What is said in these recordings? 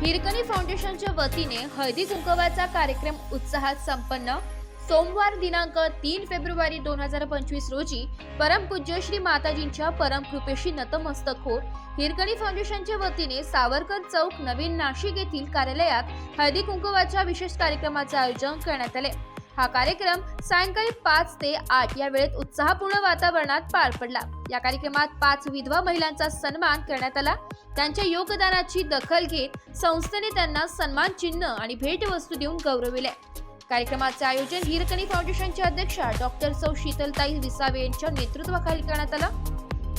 हिरकणी फाउंडेशनच्या वतीने हळदी कुंकवाचा कार्यक्रम उत्साहात संपन्न। सोमवार दिनांक 3 फेब्रुवारी 2025 रोजी परमपूज्य श्री माताजींच्या परम कृपेशी नतमस्तक होत हिरकणी फाउंडेशनच्या वतीने सावरकर चौक नवीन नाशिक येथील कार्यालयात हळदी कुंकवाच्या विशेष कार्यक्रमाचे आयोजन करण्यात आले। हा कार्यक्रम सायंकाळी 5 ते 8 या वेळेत उत्साहपूर्ण वातावरणात पार पडला। या कार्यक्रमात 5 विधवा महिलांचा सन्मान करण्यात आला। त्यांच्या योगदानाची दखल घेत संस्थेने त्यांना सन्मान चिन्ह आणि भेटवस्तू देऊन गौरविले। कार्यक्रमाचे आयोजन हिरकणी फाउंडेशनच्या अध्यक्षा डॉक्टर सौ शीतलताई विसावे यांच्या नेतृत्वाखाली करण्यात आला।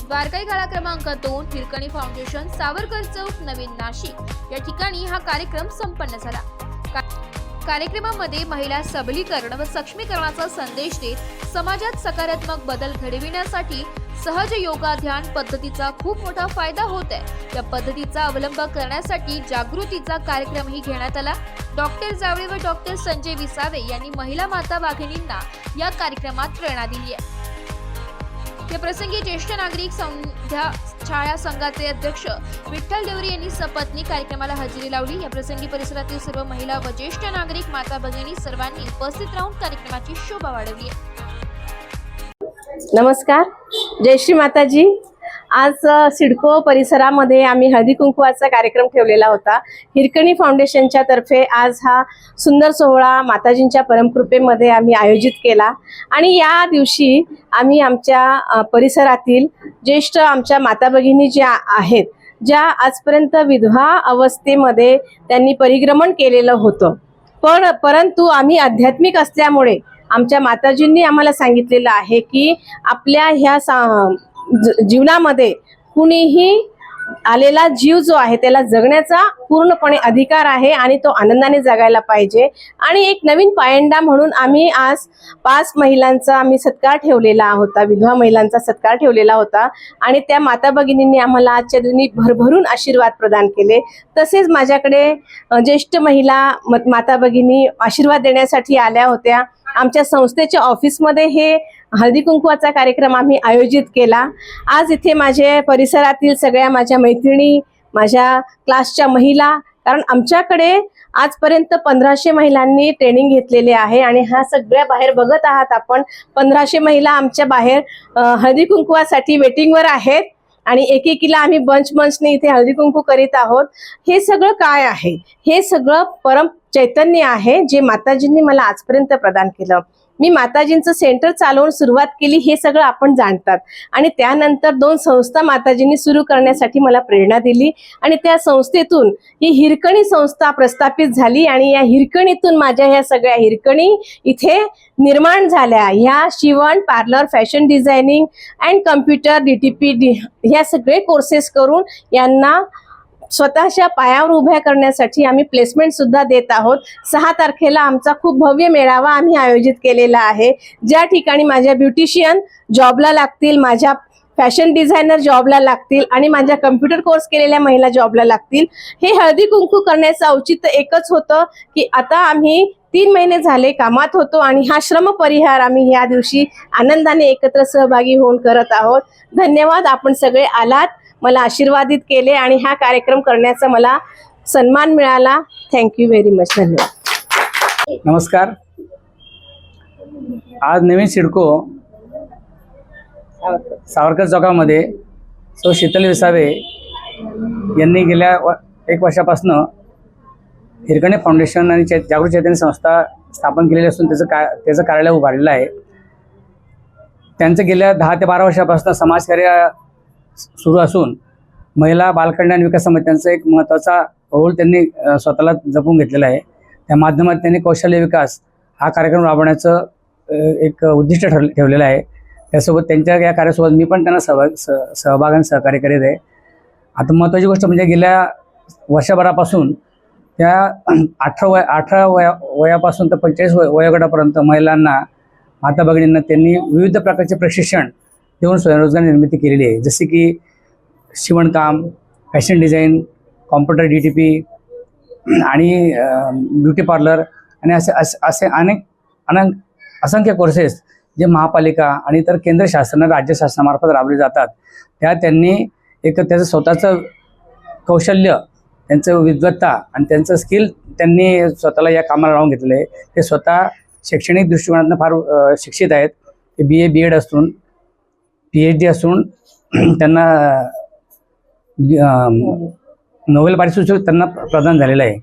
द्वारकाई गाळा क्रमांक 2 हिरकणी फाउंडेशन सावरकर चौक नवीन नाशिक या ठिकाणी हा कार्यक्रम संपन्न झाला। कार्यक्रमामध्ये महिला सबलीकरण व सक्षमीकरणाचा संदेश देत समाजात सकारात्मक बदल घडविण्यासाठी सहज योगा ध्यान पद्धतीचा खूप मोठा फायदा होत आहे। या पद्धतीचा अवलंब करण्यासाठी जागृतीचा कार्यक्रमही घेण्यात आला। डॉक्टर जावळे व डॉक्टर संजय विसावे यांनी महिला माता वाघिणींना या कार्यक्रमात प्रेरणा दिली आहे। या प्रसंगी ज्येष्ठ नागरिक संध्या छाया संघाचे अध्यक्ष विठ्ठल देवरे यांनी सपत्नी कार्यक्रमाला हजेरी लावली। या प्रसंगी परिसरातील सर्व महिला व ज्येष्ठ नागरिक माता भगिनी सर्वांनी उपस्थित राहून कार्यक्रमाची शोभा वाढवली आहे। नमस्कार, जय श्री माताजी। आज सिडको परिसरामध्ये आम्ही हळदी कुंकवाचा कार्यक्रम ठेवलेला होता। हिरकणी फाउंडेशनच्या तर्फे आज हा सुंदर सोहळा माताजींच्या परमकृपेमध्ये आम्ही आयोजित केला आणि या दिवशी आम्ही आमच्या परिसरातील ज्येष्ठ आमच्या माता भगिनी ज्या आहेत, ज्या आजपर्यंत विधवा अवस्थेमध्ये त्यांनी परिक्रमण केलेलं होतं, परंतु आम्ही आध्यात्मिक असल्यामुळे आमच्या माताजींनी आम्हाला सांगितलेलं आहे की आपल्या ह्या जीवनामध्ये कुणीही आलेला जीव जो आहे त्याला जगण्याचा पूर्णपणे अधिकार आहे आणि तो आनंदाने जगायला पाहिजे। आणि एक नवीन पायंडा म्हणून आम्ही आज 5 महिलांचा आम्ही सत्कार ठेवलेला होता, विधवा महिलांचा सत्कार ठेवलेला होता आणि त्या माता भगिनींनी आम्हाला आजच्या दिनी भरभरून आशीर्वाद प्रदान केले। तसेच माझ्याकडे ज्येष्ठ महिला माता भगिनी आशीर्वाद देण्यासाठी आल्या होत्या। आमच्या संस्थेच्या ऑफिसमध्ये हे हळदी कुंकवाचा कार्यक्रम आम्ही आयोजित केला। आज इथे माझे परिसरातील सगळ्या माझ्या मैत्रिणी, माझ्या क्लासच्या महिला, कारण आमच्याकडे आजपर्यंत 1500 महिलांनी ट्रेनिंग घेतलेले आहे आणि ह्या सगळ्या बाहेर बघत आहात आपण 1500 महिला आमच्या बाहेर हळदी कुंकवासाठी वेटिंगवर आहेत आणि एकेकीला आम्ही बंचने इथे हळदी कुंकू करीत आहोत। हे सगळं काय आहे? हे सगळं परम चैतन्य आहे जे माताजींनी मला आजपर्यंत प्रदान केलं। मी माताजींचं सेंटर चालवून सुरुवात केली हे सगळं आपण जाणतात आणि त्यानंतर 2 संस्था माताजींनी सुरू करण्यासाठी मला प्रेरणा दिली आणि त्या संस्थेतून ही हिरकणी संस्था प्रस्थापित झाली आणि या हिरकणीतून माझ्या ह्या सगळ्या हिरकणी इथे निर्माण झाल्या। ह्या शिवण, parlour, fashion designing and computer, DTP ह्या सगळे कोर्सेस करून यांना स्वतःच्या पायावर उभ्या करण्यासाठी आम्ही प्लेसमेंट सुद्धा देत आहोत। 6 तारखेला आमचा खूप भव्य मेळावा आम्ही आयोजित केलेला आहे, ज्या ठिकाणी माझ्या ब्युटिशियन जॉबला लागतील, माझ्या फॅशन डिझायनर जॉबला लागतील आणि माझ्या कम्प्युटर कोर्स केलेल्या महिला जॉबला लागतील। हे हळदी कुंकू करण्याचं औचित्य एकच होतं की आता आम्ही 3 महिने झाले कामात होतो आणि हा श्रम परिहार आम्ही या दिवशी आनंदाने एकत्र सहभागी होऊन करत आहोत। धन्यवाद, आपण सगळे आलात, मला आशीर्वादित केले आणि हा कार्यक्रम करण्याचा मला सन्मान मिळाला। थँक्यू व्हेरी मच, धन्यवाद। नमस्कार, आज नवीन सिडको सावरकर चौकामध्ये सौ शीतल विसावे यांनी गेल्या 1 वर्षापासून हिरकणी फाउंडेशन आणि जागृत चैतन्य संस्था स्थापन केलेली असून त्याचं कार्यालय उभारलेलं आहे। त्यांचं गेल्या 10 ते 12 वर्षापासून समाजकार्य सुरू असून महिला बालकल्याण विकास समित्यांचा एक महत्त्वाचा रोल त्यांनी स्वतःला जपून घेतलेला आहे। त्या माध्यमात त्यांनी कौशल्य विकास हा कार्यक्रम राबवण्याचं एक उद्दिष्ट ठेवलेलं आहे। त्यासोबत त्यांच्या या कार्यासोबत मी पण त्यांना सहभाग आणि सहकार्य करीत आहे। आता महत्त्वाची गोष्ट म्हणजे गेल्या वर्षभरापासून त्या 18 वयापासून तर 45 वयोगटापर्यंत महिलांना, माता भगिनींना त्यांनी विविध प्रकारचे प्रशिक्षण देऊन स्वयंरोजगार निर्मिती केलेली आहे, जसे की शिवणकाम, फॅशन डिझाईन, कॉम्प्युटर DTP आणि ब्युटी पार्लर आणि असे अनेक असंख्य कोर्सेस जे महापालिका आणि इतर केंद्र शासन, राज्य शासनामार्फत राबवले जातात। त्यांनी एक त्याचं स्वतःचं कौशल्य त्यांचं विद्वत्ता आणि त्यांचं स्किल त्यांनी स्वतःला या कामाला लावून घेतलेलं आहे. ते स्वतः शैक्षणिक दृष्टिकोनातून फार शिक्षित आहेत. ते BA BEd असून PhD असून त्यांना नोबेल पारितोषिक त्यांना प्रदान झालेलं आहे.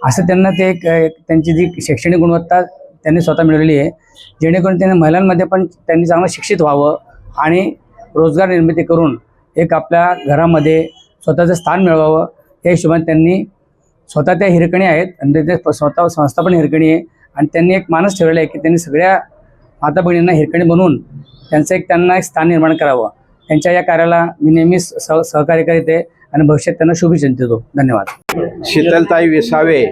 असं त्यांना ते त्यांची जी शैक्षणिक गुणवत्ता त्यांनी स्वतः मिळवलेली आहे, जेणेकरून त्यांनी महिलांमध्ये पण त्यांनी चांगलं शिक्षित व्हावं आणि रोजगार निर्मिती करून एक आपल्या घरामध्ये स्वतःचं स्थान मिळवावं या हिशोबाने त्यांनी स्वतः त्या हिरकणी आहेत आणि ते स्वतः संस्था पण हिरकणी आहे. आणि त्यांनी एक मानस ठेवलेला आहे की त्यांनी सगळ्या माता भगिनींना हिरकणी बनवून त्यांना एक स्थान निर्माण करावं. त्यांच्या या कार्याला मी नेहमीच सहकार्य करीत आहे आणि भविष्यात त्यांना शुभेच्छा देतो. धन्यवाद. शीतलताई विसावे,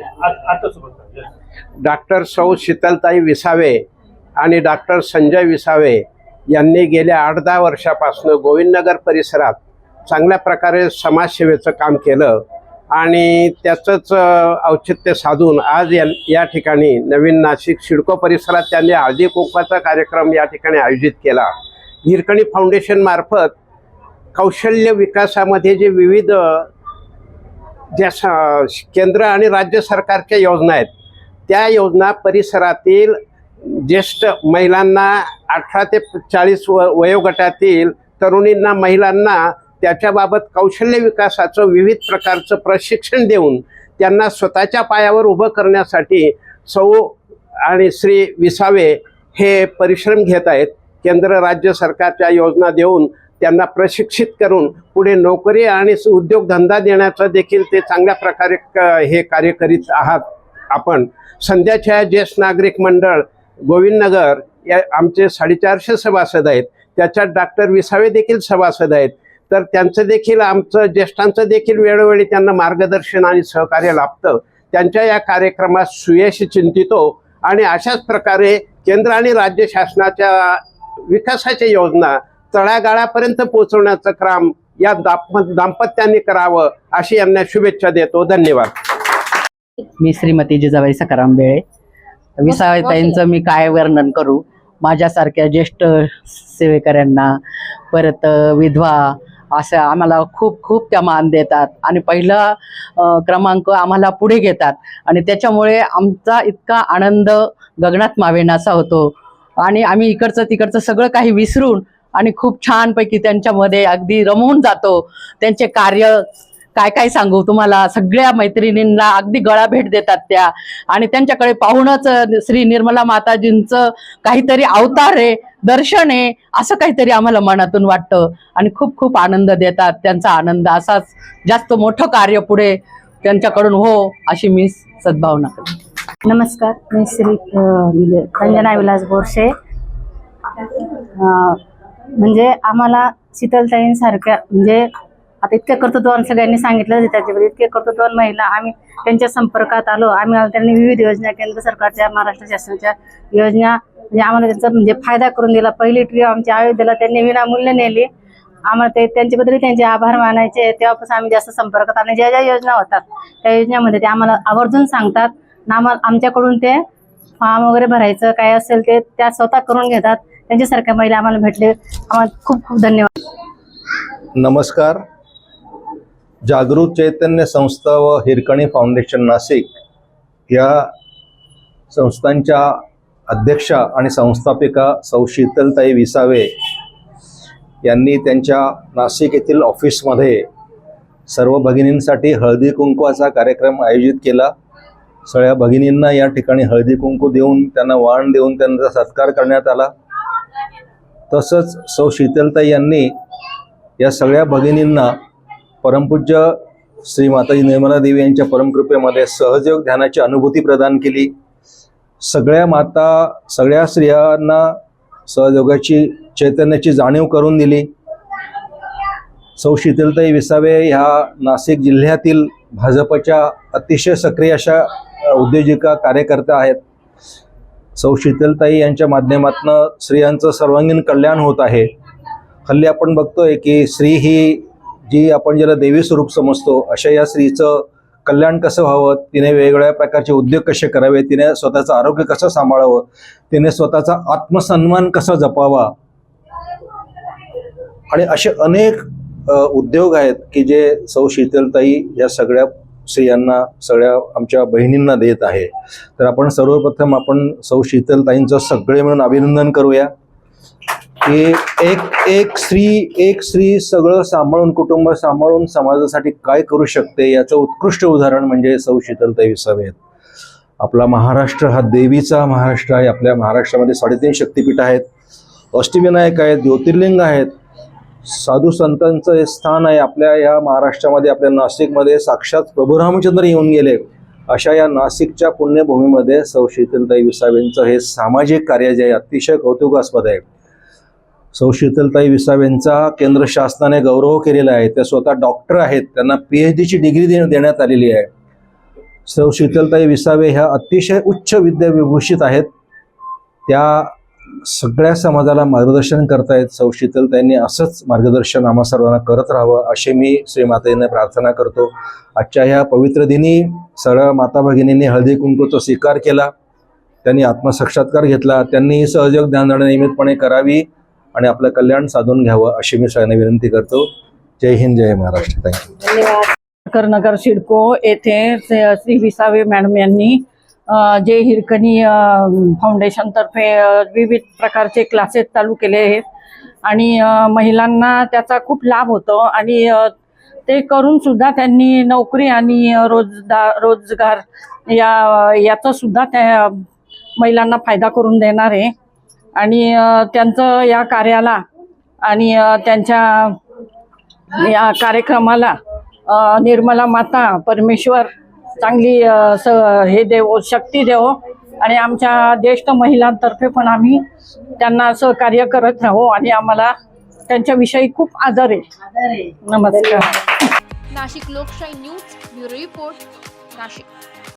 डॉक्टर सौ शीतलताई विसावे आणि डॉक्टर संजय विसावे यांनी गेल्या 8-10 वर्षापासून गोविंदनगर परिसरात चांगल्या प्रकारे समाजसेवेचं काम केलं आणि त्याचंच औचित्य साधून आज या ठिकाणी नवीन नाशिक सिडको परिसरात त्यांनी हळदी कुंकवाचा कार्यक्रम या ठिकाणी आयोजित केला. हिरकणी फाउंडेशन मार्फत कौशल्य विकासामध्ये जे विविध ज्या केंद्र आणि राज्य सरकारच्या योजना आहेत त्या योजना परिसरातील ज्येष्ठ महिलांना 18 ते 40 वयोगटातील तरुणींना महिलांना त्याच्याबाबत कौशल्य विकासाचं विविध प्रकारचं प्रशिक्षण देऊन त्यांना स्वतःच्या पायावर उभं करण्यासाठी सौ आणि श्री विसावे हे परिश्रम घेत आहेत. केंद्र राज्य सरकारच्या योजना देऊन त्यांना प्रशिक्षित करून पुढे नोकरी आणि उद्योगधंदा देण्याचं देखील ते चांगल्या प्रकारे हे कार्य करीत आहात. आपण संध्याच्या ज्येष्ठ नागरिक मंडळ गोविंदनगर या आमचे 450 सभासद आहेत. त्याच्यात डॉक्टर विसावे देखील सभासद आहेत. तर त्यांचं देखील आमचं ज्येष्ठांचं देखील वेळोवेळी त्यांना मार्गदर्शन आणि सहकार्य लाभतं. त्यांच्या या कार्यक्रमात सुयश चिंतितो आणि अशाच प्रकारे केंद्र आणि राज्य शासनाच्या विकासाच्या योजना तळागाळापर्यंत पोहोचवण्याचं काम या दाम्पत्याने करावं अशी यांना शुभेच्छा देतो. धन्यवाद. मी श्रीमती जिजाबाई सकाराम बेळे. विसावेताईंचं मी काय वर्णन करू. माझ्यासारख्या ज्येष्ठ सेवेकऱ्यांना परत विधवा असं आम्हाला खूप खूप त्या मान देतात आणि पहिला क्रमांक आम्हाला पुढे घेतात आणि त्याच्यामुळे आमचा इतका आनंद गगनात मावेनासा होतो आणि आम्ही इकडचं तिकडचं सगळं काही विसरून आणि खूप छानपैकी त्यांच्यामध्ये अगदी रमवून जातो. त्यांचे कार्य काय काय सांगू तुम्हाला. सगळ्या मैत्रिणींना अगदी गळा भेट देतात त्या आणि त्यांच्याकडे पाहूनच श्री निर्मला माताजींचं काहीतरी अवतार आहे, दर्शन आहे असं काहीतरी आम्हाला मनातून वाटतं आणि खूप खूप आनंद देतात. त्यांचा आनंद असाच जास्त मोठं कार्य पुढे त्यांच्याकडून हो अशी मी सद्भावना करते. नमस्कार, मी श्री संजना विलास बोरसे. म्हणजे आम्हाला शीतलताईंसारख्या म्हणजे आता इतक्या कर्तृत्वान सगळ्यांनी सांगितलं त्याच्यामध्ये इतके कर्तृत्वान महिला आम्ही त्यांच्या संपर्कात आलो. त्यांनी विविध योजना केंद्र सरकारच्या महाराष्ट्र शासनाच्या योजना म्हणजे आम्हाला त्यांचा म्हणजे फायदा करून दिला. पहिली ट्रिप आमच्या अयोध्येला त्यांनी विनामूल्य नेली. आम्हाला त्यांच्याबद्दल त्यांचे आभार मानायचे. तेव्हापासून आम्ही जास्त संपर्कात आणि ज्या ज्या योजना होतात त्या योजनेमध्ये ते आम्हाला आवर्जून सांगतात. आमच्याकडून ते फॉर्म वगैरे भरायचं काय असेल ते त्या स्वतः करून घेतात. त्यांच्यासारख्या महिला आम्हाला भेटले. आम्हाला खूप खूप धन्यवाद. नमस्कार. जागृत चैतन्य संस्था व हिरकणी फाउंडेशन नाशिक या संस्थांच्या अध्यक्षा आणि संस्थापिका सौ शीतलताई विसावे यांनी त्यांच्या नाशिक येथील ऑफिसमध्ये सर्व भगिनींसाठी हळदी कुंकवाचा कार्यक्रम आयोजित केला. सगळ्या भगिनींना या ठिकाणी हळदी कुंकू देऊन त्यांना वाण देऊन त्यांचा सत्कार करण्यात आला. तसंच सौ शीतलताई यांनी या सगळ्या भगिनींना परमपूज्य श्री माताजी निर्मला देवी यांच्या परमकृपेमध्ये सहयोग ध्यानाची अनुभूती प्रदान केली. सगळ्या स्त्रियांना सहयोगाची चैतन्याची जाणीव करून दिली. सौ शीतलताई विसावे ह्या नाशिक जिल्ह्यातील भाजपच्या अतिशय सक्रिय अशा उद्योजिका कार्यकर्त्या आहेत. सौ शीतलताई यांच्या माध्यमातून स्त्रियांचं सर्वांगीण कल्याण होत आहे. हल्ली आपण बघतोय की स्त्री ही जी आपण ज्याला देवी स्वरूप समजतो अशा या स्त्रीचं कल्याण कसं व्हावं, तिने वेगवेगळ्या प्रकारचे उद्योग कसे करावे, तिने स्वतःचं आरोग्य कसं सांभाळावं, तिने स्वतःचा आत्मसन्मान कसा जपावा आणि असे अनेक उद्योग आहेत की जे सौ शीतलताई या सगळ्या यांना सगळ्या आमच्या बहिणींना देत आहे. तर आपण सर्वप्रथम आपण सौ शीतलताईंचं सगळे मिळून अभिनंदन करूया की एक स्त्री सगळं सांभाळून, कुटुंब सांभाळून समाजासाठी काय करू शकते याचं उत्कृष्ट उदाहरण म्हणजे सौ शीतलताई विसावे आहेत. आपला महाराष्ट्र हा देवीचा महाराष्ट्र आहे. आपल्या महाराष्ट्रामध्ये 3.5 शक्तिपीठ आहेत, अष्टविनायक आहेत, ज्योतिर्लिंग आहेत, साधू संतांचं हे स्थान आहे. आपल्या या महाराष्ट्रामध्ये, आपल्या नाशिकमध्ये साक्षात प्रभू रामचंद्र येऊन गेले. अशा या नाशिकच्या पुण्यभूमीमध्ये सौ शीतलताई विसावेंचं हे सामाजिक कार्य जे आहे अतिशय कौतुकास्पद आहे. सौ शीतलताई विसावेंचा केंद्र शासनाने गौरव केलेला आहे. त्या स्वतः डॉक्टर आहेत, त्यांना PhDची डिग्री देण्यात आलेली आहे. सौ शीतलताई विसावे ह्या अतिशय उच्च विद्याविभूषित आहेत. त्या सगळ्या समाजाला मार्गदर्शन करतायत. सौ शीतलताईंनी असंच मार्गदर्शन आम्हा सर्वांना करत राहावं अशी मी श्रीमातेने प्रार्थना करतो. आजच्या ह्या पवित्र दिनी सगळ्या माता भगिनींनी हळदी कुंकूचा स्वीकार केला, त्यांनी आत्मसाक्षात्कार घेतला. त्यांनी सहयोग ध्यानधारणा नियमितपणे करावी आणि आपलं कल्याण साधून घ्यावं अशी मी सगळ्यांना विनंती करतो. जय हिंद, जय महाराष्ट्र. थँक्यू. नगर सिडको येथे श्री विसावे मॅडम यांनी जे हिरकणी फाउंडेशनतर्फे विविध प्रकारचे क्लासेस चालू केले आहेत आणि महिलांना त्याचा खूप लाभ होतो आणि ते करून सुद्धा त्यांनी नोकरी आणि रोजगार याचा सुद्धा त्या महिलांना फायदा करून देणार आहे. आणि त्यांचं या कार्याला आणि त्यांच्या या कार्यक्रमाला निर्मला माता परमेश्वर चांगली हे देव, शक्ती देव आणि आमच्या ज्येष्ठ महिलांतर्फे पण आम्ही त्यांना सहकार्य करत राहू आणि आम्हाला त्यांच्याविषयी खूप आदर आहे. नमस्कार. नाशिक लोकशाही न्यूज ब्युरो रिपोर्ट, नाशिक.